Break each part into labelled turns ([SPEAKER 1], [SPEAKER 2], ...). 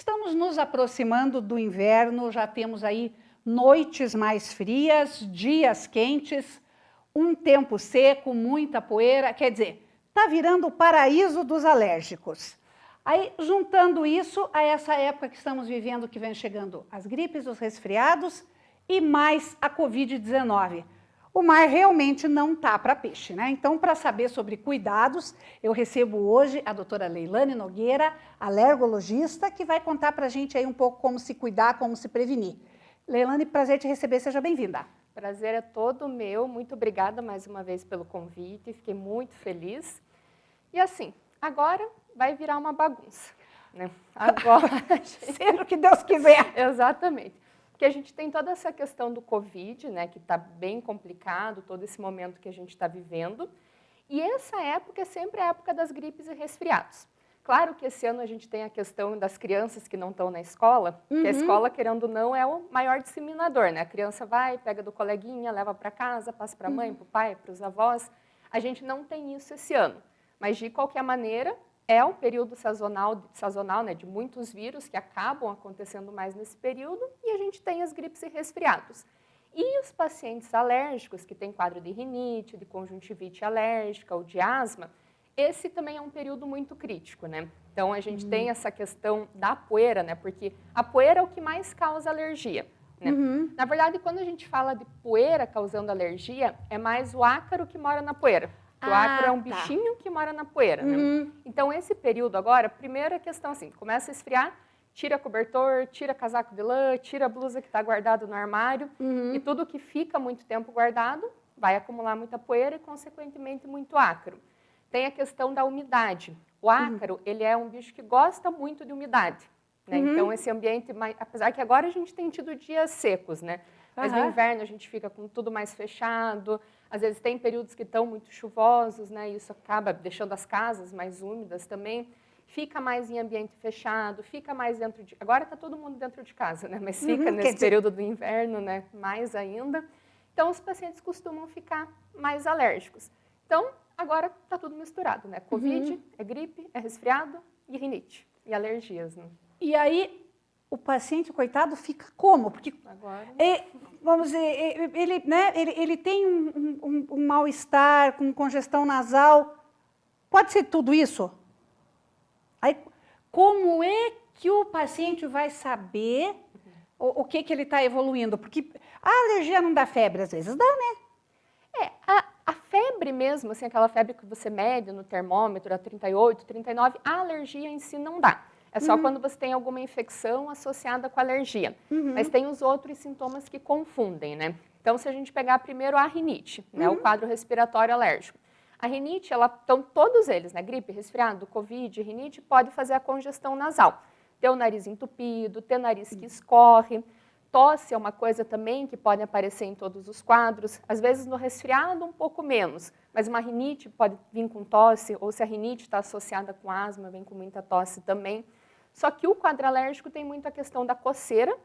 [SPEAKER 1] Estamos nos aproximando do inverno, já temos aí noites mais frias, dias quentes, um tempo seco, muita poeira, quer dizer, está virando o paraíso dos alérgicos. Aí, juntando isso a essa época que estamos vivendo, que vem chegando as gripes, os resfriados e mais a Covid-19. O mar realmente não está para peixe, né? Então, para saber sobre cuidados, eu recebo hoje a doutora Leilane Nogueira, alergologista, que vai contar para a gente aí um pouco como se cuidar, como se prevenir. Leilane, prazer te receber, seja bem-vinda.
[SPEAKER 2] Prazer é todo meu, muito obrigada mais uma vez pelo convite, fiquei muito feliz. E assim, agora vai virar uma bagunça, né? Agora,
[SPEAKER 1] seja o que Deus quiser.
[SPEAKER 2] Exatamente. Porque a gente tem toda essa questão do Covid, né, que está bem complicado, todo esse momento que a gente está vivendo. E essa época é sempre a época das gripes e resfriados. Claro que esse ano a gente tem a questão das crianças que não estão na escola, que a escola, querendo ou não, é o maior disseminador, né? A criança vai, pega do coleguinha, leva para casa, passa para a mãe, para o pai, para os avós. A gente não tem isso esse ano. Mas, de qualquer maneira, é um período sazonal, né, de muitos vírus que acabam acontecendo mais nesse período, e a gente tem as gripes e resfriados. E os pacientes alérgicos, que têm quadro de rinite, de conjuntivite alérgica ou de asma, esse também é um período muito crítico, né? Então, a gente tem essa questão da poeira, né? Porque a poeira é o que mais causa alergia, né? Na verdade, quando a gente fala de poeira causando alergia, é mais o ácaro que mora na poeira. O ácaro é um bichinho que mora na poeira, né? Então, esse período agora, primeira questão assim, começa a esfriar, tira cobertor, tira casaco de lã, tira a blusa que está guardado no armário, e tudo que fica muito tempo guardado vai acumular muita poeira e, consequentemente, muito ácaro. Tem a questão da umidade. O ácaro, ele é um bicho que gosta muito de umidade, né? Então, esse ambiente, apesar que agora a gente tem tido dias secos, né? Mas no inverno a gente fica com tudo mais fechado, às vezes tem períodos que estão muito chuvosos, né? E isso acaba deixando as casas mais úmidas também. Fica mais em ambiente fechado, fica mais dentro de... Agora está todo mundo dentro de casa, né? Mas fica nesse período do inverno, né? Mais ainda. Então, os pacientes costumam ficar mais alérgicos. Então, agora está tudo misturado, né? Covid, é gripe, é resfriado e rinite. E alergias, né?
[SPEAKER 1] E aí, o paciente, coitado, fica como? Porque, vamos dizer, ele tem um mal-estar com congestão nasal. Pode ser tudo isso? Aí, como é que o paciente vai saber o que ele está evoluindo? Porque a alergia não dá febre, às vezes dá, né?
[SPEAKER 2] A febre mesmo, assim, aquela febre que você mede no termômetro, a 38, 39, a alergia em si não dá. É só quando você tem alguma infecção associada com a alergia. Mas tem os outros sintomas que confundem, né? Então, se a gente pegar primeiro a rinite, né, o quadro respiratório alérgico. A rinite, então todos eles, né, gripe, resfriado, covid, rinite, pode fazer a congestão nasal. Ter o nariz entupido, ter nariz que escorre. Tosse é uma coisa também que pode aparecer em todos os quadros. Às vezes no resfriado um pouco menos, mas uma rinite pode vir com tosse, ou se a rinite está associada com asma, vem com muita tosse também. Só que o quadro alérgico tem muito a questão da coceira,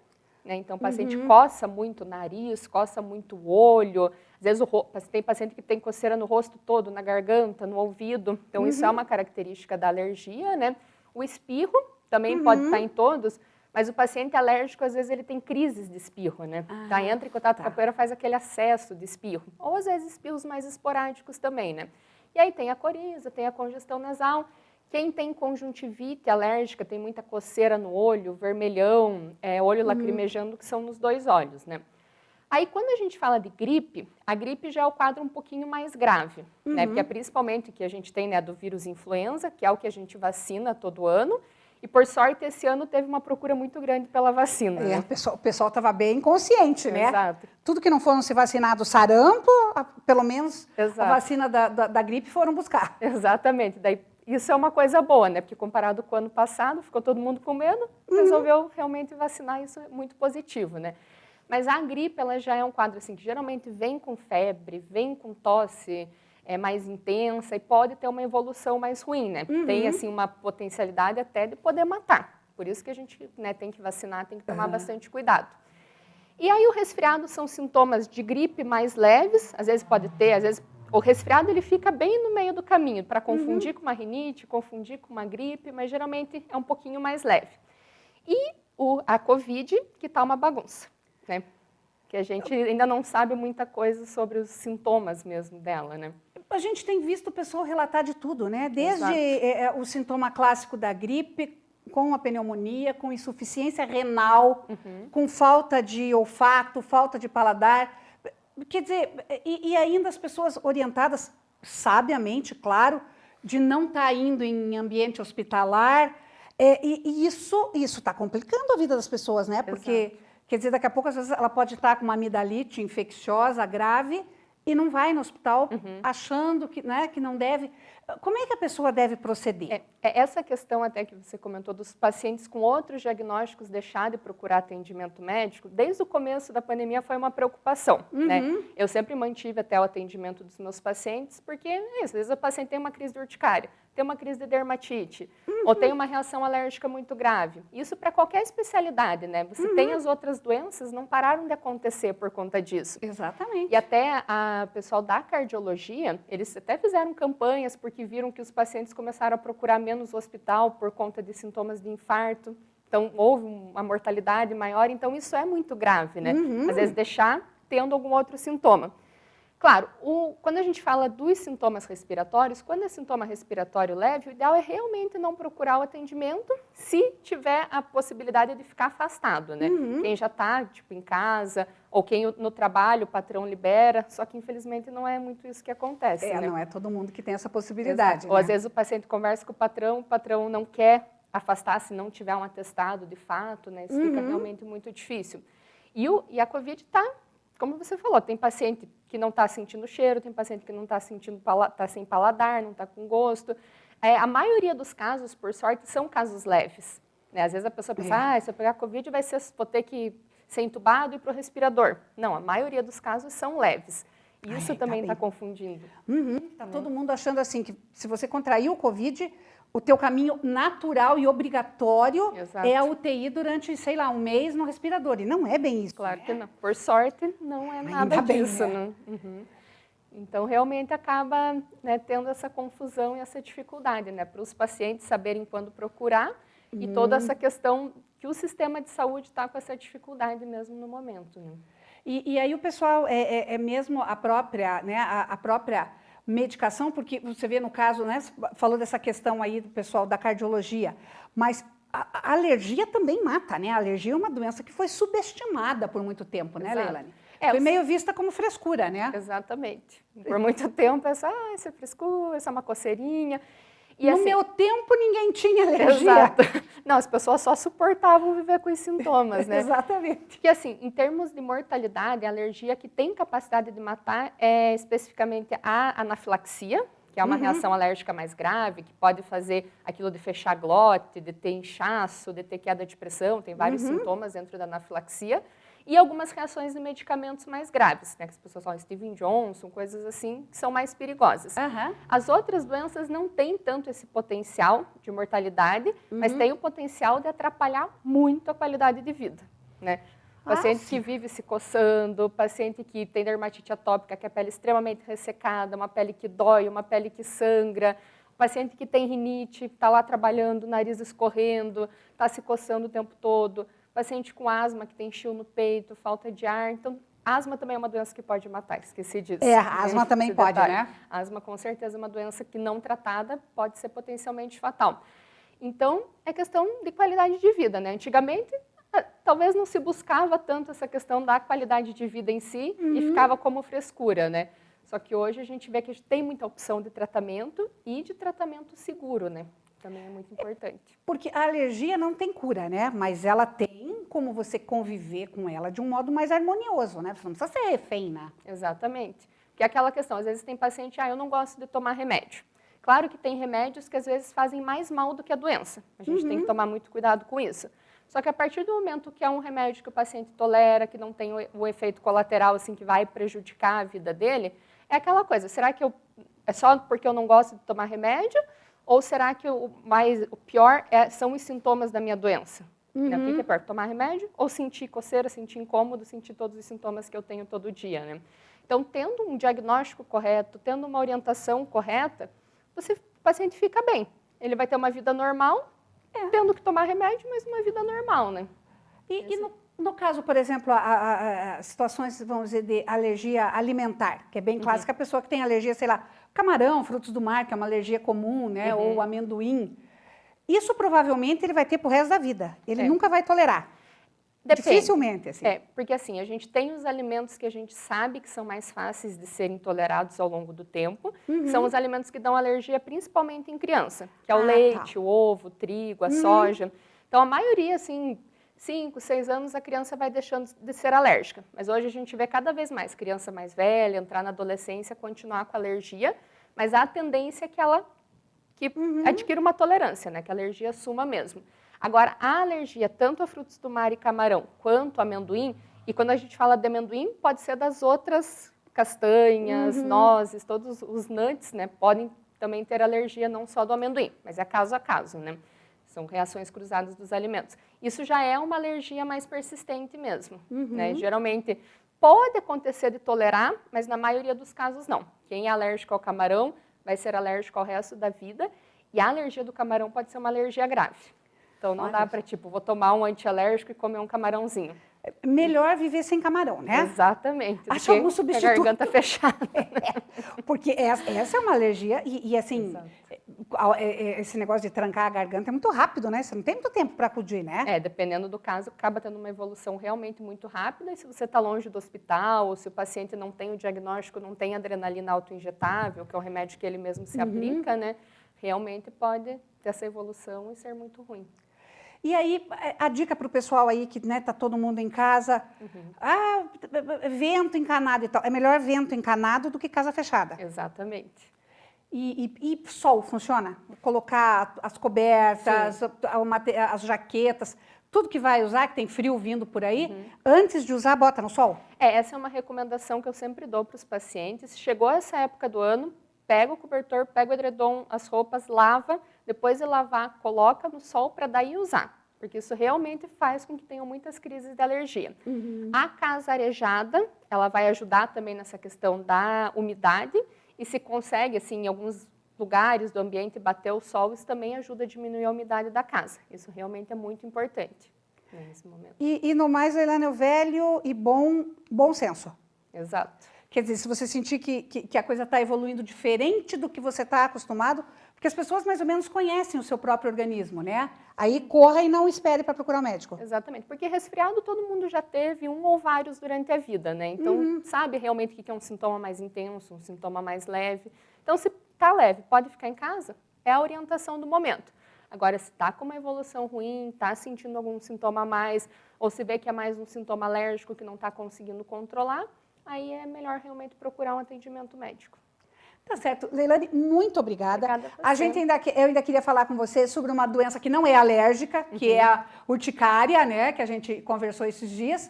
[SPEAKER 2] né? Então o paciente coça muito o nariz, coça muito o olho, às vezes tem paciente que tem coceira no rosto todo, na garganta, no ouvido, então isso é uma característica da alergia, né? O espirro também pode estar em todos, mas o paciente alérgico, às vezes, ele tem crises de espirro, né? Entra em contato com a poeira, faz aquele acesso de espirro, ou às vezes espirros mais esporádicos também, né? E aí tem a coriza, tem a congestão nasal. Quem tem conjuntivite alérgica, tem muita coceira no olho, vermelhão, olho lacrimejando, que são nos dois olhos, né? Aí, quando a gente fala de gripe, a gripe já é o quadro um pouquinho mais grave, né? Porque é principalmente que a gente tem, né, do vírus influenza, que é o que a gente vacina todo ano, e, por sorte, esse ano teve uma procura muito grande pela vacina, né?
[SPEAKER 1] O pessoal estava bem consciente, né?
[SPEAKER 2] Exato.
[SPEAKER 1] Tudo que não foram se vacinar do sarampo, pelo menos a vacina da gripe foram buscar.
[SPEAKER 2] Exatamente. Daí, isso é uma coisa boa, né? Porque comparado com o ano passado, ficou todo mundo com medo, resolveu realmente vacinar, isso é muito positivo, né? Mas a gripe, ela já é um quadro assim, que geralmente vem com febre, vem com tosse mais intensa e pode ter uma evolução mais ruim, né? Tem, assim, uma potencialidade até de poder matar. Por isso que a gente, né, tem que vacinar, tem que tomar bastante cuidado. E aí o resfriado são sintomas de gripe mais leves, às vezes pode ter, às vezes o resfriado ele fica bem no meio do caminho, para confundir com uma rinite, confundir com uma gripe, mas geralmente é um pouquinho mais leve. E a COVID, que está uma bagunça, né? Que a gente ainda não sabe muita coisa sobre os sintomas mesmo dela, né?
[SPEAKER 1] A gente tem visto o pessoal relatar de tudo, né? Desde o sintoma clássico da gripe, com a pneumonia, com insuficiência renal, com falta de olfato, falta de paladar. Quer dizer, e ainda as pessoas orientadas, sabiamente, claro, de não estar indo em ambiente hospitalar. E isso está complicando a vida das pessoas, né? Porque, quer dizer, daqui a pouco, às vezes, ela pode estar com uma amidalite infecciosa grave e não vai no hospital achando que, né, que não deve. Como é que a pessoa deve proceder?
[SPEAKER 2] Essa questão até que você comentou dos pacientes com outros diagnósticos deixar de procurar atendimento médico, desde o começo da pandemia foi uma preocupação, né? Eu sempre mantive até o atendimento dos meus pacientes, porque às vezes o paciente tem uma crise de urticária, tem uma crise de dermatite, ou tem uma reação alérgica muito grave. Isso para qualquer especialidade, né? Você tem as outras doenças, não pararam de acontecer por conta disso.
[SPEAKER 1] Exatamente.
[SPEAKER 2] E até o pessoal da cardiologia, eles até fizeram campanhas porque viram que os pacientes começaram a procurar menos o hospital por conta de sintomas de infarto. Então, houve uma mortalidade maior. Então, isso é muito grave, né? Às vezes, deixar tendo algum outro sintoma. Claro, quando a gente fala dos sintomas respiratórios, quando é sintoma respiratório leve, o ideal é realmente não procurar o atendimento se tiver a possibilidade de ficar afastado, né? Quem já está, tipo, em casa, ou quem no trabalho o patrão libera, só que infelizmente não é muito isso que acontece, né?
[SPEAKER 1] Não é todo mundo que tem essa possibilidade, né?
[SPEAKER 2] Ou às vezes o paciente conversa com o patrão não quer afastar se não tiver um atestado de fato, né? Isso fica realmente muito difícil. E a COVID está, como você falou, tem paciente que não está sentindo cheiro, tem paciente que não está sentindo, está sem paladar, não está com gosto. A maioria dos casos, por sorte, são casos leves, né? Às vezes a pessoa pensa, se eu pegar COVID, vou ter que ser entubado e ir para o respirador. Não, a maioria dos casos são leves. E isso também está confundindo.
[SPEAKER 1] Está todo mundo achando assim, que se você contrair o COVID, o teu caminho natural e obrigatório é a UTI durante, sei lá, um mês no respirador. E não é bem isso.
[SPEAKER 2] Claro que não. Por sorte, não é nada disso. Né? Então, realmente acaba, né, tendo essa confusão e essa dificuldade, né, para os pacientes saberem quando procurar e toda essa questão que o sistema de saúde está com essa dificuldade mesmo no momento. Né?
[SPEAKER 1] E aí o pessoal, mesmo a própria, né, a própria medicação, porque você vê no caso, né, falou dessa questão aí do pessoal da cardiologia, mas a alergia também mata, né? A alergia é uma doença que foi subestimada por muito tempo, né, Leilane? Foi meio vista como frescura, né?
[SPEAKER 2] Exatamente. Por muito tempo, isso é frescura, isso é uma coceirinha. E,
[SPEAKER 1] no meu tempo, ninguém tinha alergia.
[SPEAKER 2] Exato. Não, as pessoas só suportavam viver com os sintomas, né?
[SPEAKER 1] Exatamente.
[SPEAKER 2] Porque, assim, em termos de mortalidade, a alergia que tem capacidade de matar é especificamente a anafilaxia, que é uma reação alérgica mais grave, que pode fazer aquilo de fechar a glote, de ter inchaço, de ter queda de pressão, tem vários sintomas dentro da anafilaxia. E algumas reações de medicamentos mais graves, né? Que as pessoas falam Steven Johnson, coisas assim, que são mais perigosas. As outras doenças não têm tanto esse potencial de mortalidade, mas têm o potencial de atrapalhar muito a qualidade de vida, né? Paciente que vive se coçando, paciente que tem dermatite atópica, que é a pele extremamente ressecada, uma pele que dói, uma pele que sangra, paciente que tem rinite, está lá trabalhando, nariz escorrendo, está se coçando o tempo todo, paciente com asma, que tem enxio no peito, falta de ar. Então, asma também é uma doença que pode matar, esqueci disso.
[SPEAKER 1] A asma também pode, né?
[SPEAKER 2] Asma, com certeza, é uma doença que não tratada pode ser potencialmente fatal. Então, é questão de qualidade de vida, né? Antigamente, talvez não se buscava tanto essa questão da qualidade de vida em si e ficava como frescura, né? Só que hoje a gente vê que a gente tem muita opção de tratamento e de tratamento seguro, né? Também é muito importante.
[SPEAKER 1] Porque a alergia não tem cura, né? Mas ela tem como você conviver com ela de um modo mais harmonioso, né? Você não precisa ser refém, né?
[SPEAKER 2] Exatamente. Porque é aquela questão, às vezes tem paciente, eu não gosto de tomar remédio. Claro que tem remédios que às vezes fazem mais mal do que a doença. A gente tem que tomar muito cuidado com isso. Só que a partir do momento que é um remédio que o paciente tolera, que não tem o efeito colateral assim que vai prejudicar a vida dele, é aquela coisa, será que é só porque eu não gosto de tomar remédio? Ou será que o pior são os sintomas da minha doença? Né? O que é pior? Tomar remédio ou sentir coceira, sentir incômodo, sentir todos os sintomas que eu tenho todo dia? Né? Então, tendo um diagnóstico correto, tendo uma orientação correta, o paciente fica bem. Ele vai ter uma vida normal, tendo que tomar remédio, mas uma vida normal, né?
[SPEAKER 1] E no caso, por exemplo, situações, vamos dizer, de alergia alimentar, que é bem clássica, a pessoa que tem alergia, sei lá, camarão, frutos do mar, que é uma alergia comum, né, ou amendoim, isso provavelmente ele vai ter pro resto da vida, ele nunca vai tolerar.
[SPEAKER 2] Depende.
[SPEAKER 1] Dificilmente, assim.
[SPEAKER 2] Porque assim, a gente tem os alimentos que a gente sabe que são mais fáceis de serem tolerados ao longo do tempo, que são os alimentos que dão alergia principalmente em criança, que é o leite, o ovo, o trigo, a soja. Então, a maioria, assim, 5, 6 anos, a criança vai deixando de ser alérgica. Mas hoje a gente vê cada vez mais criança mais velha, entrar na adolescência, continuar com alergia, mas a tendência é que ela adquira uma tolerância, né? Que a alergia suma mesmo. Agora, a alergia tanto a frutos do mar e camarão, quanto a amendoim, e quando a gente fala de amendoim, pode ser das outras castanhas, nozes, todos os nuts, né? Podem também ter alergia não só do amendoim, mas é caso a caso, né? São reações cruzadas dos alimentos. Isso já é uma alergia mais persistente mesmo, né? Geralmente pode acontecer de tolerar, mas na maioria dos casos não. Quem é alérgico ao camarão vai ser alérgico ao resto da vida, e a alergia do camarão pode ser uma alergia grave. Então não dá para, tipo, vou tomar um antialérgico e comer um camarãozinho.
[SPEAKER 1] Melhor viver sem camarão, né?
[SPEAKER 2] Exatamente.
[SPEAKER 1] Acha algum substituto.
[SPEAKER 2] A garganta fechada.
[SPEAKER 1] Porque essa é uma alergia e assim, esse negócio de trancar a garganta é muito rápido, né? Você não tem muito tempo para acudir, né?
[SPEAKER 2] Dependendo do caso, acaba tendo uma evolução realmente muito rápida. E se você está longe do hospital, ou se o paciente não tem o diagnóstico, não tem adrenalina autoinjetável, que é um remédio que ele mesmo se aplica, né? Realmente pode ter essa evolução e ser muito ruim.
[SPEAKER 1] E aí, a dica para o pessoal aí que tá todo mundo em casa, vento encanado e tal. É melhor vento encanado do que casa fechada.
[SPEAKER 2] Exatamente.
[SPEAKER 1] E sol funciona? Colocar as cobertas, as jaquetas, tudo que vai usar, que tem frio vindo por aí, antes de usar, bota no sol?
[SPEAKER 2] Essa é uma recomendação que eu sempre dou para os pacientes. Chegou essa época do ano, pega o cobertor, pega o edredom, as roupas, lava, depois de lavar, coloca no sol para daí usar, porque isso realmente faz com que tenham muitas crises de alergia. A casa arejada, ela vai ajudar também nessa questão da umidade, e se consegue, assim, em alguns lugares do ambiente bater o sol, isso também ajuda a diminuir a umidade da casa. Isso realmente é muito importante nesse momento.
[SPEAKER 1] E no mais, Leilane, o velho e bom senso.
[SPEAKER 2] Exato.
[SPEAKER 1] Quer dizer, se você sentir que a coisa está evoluindo diferente do que você está acostumado, porque as pessoas mais ou menos conhecem o seu próprio organismo, né? Aí corra e não espere para procurar um médico.
[SPEAKER 2] Exatamente, porque resfriado todo mundo já teve um ou vários durante a vida, né? Então, sabe realmente o que é um sintoma mais intenso, um sintoma mais leve. Então, se está leve, pode ficar em casa, é a orientação do momento. Agora, se está com uma evolução ruim, está sentindo algum sintoma a mais, ou se vê que é mais um sintoma alérgico que não está conseguindo controlar, aí é melhor realmente procurar um atendimento médico.
[SPEAKER 1] Tá certo. Leilane, muito obrigada.
[SPEAKER 2] Obrigada a você.
[SPEAKER 1] Eu ainda queria falar com você sobre uma doença que não é alérgica, que é a urticária, né, que a gente conversou esses dias.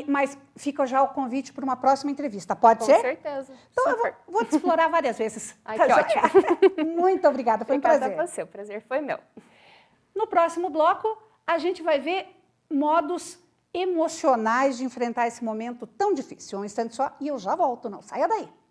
[SPEAKER 1] Mas fica já o convite para uma próxima entrevista. Pode ser?
[SPEAKER 2] Com certeza.
[SPEAKER 1] Então, eu vou te explorar várias vezes.
[SPEAKER 2] Ai, que ótimo.
[SPEAKER 1] Muito obrigada, foi um prazer.
[SPEAKER 2] Obrigada a você, o prazer foi meu.
[SPEAKER 1] No próximo bloco, a gente vai ver modos emocionais de enfrentar esse momento tão difícil. Um instante só e eu já volto, não saia daí.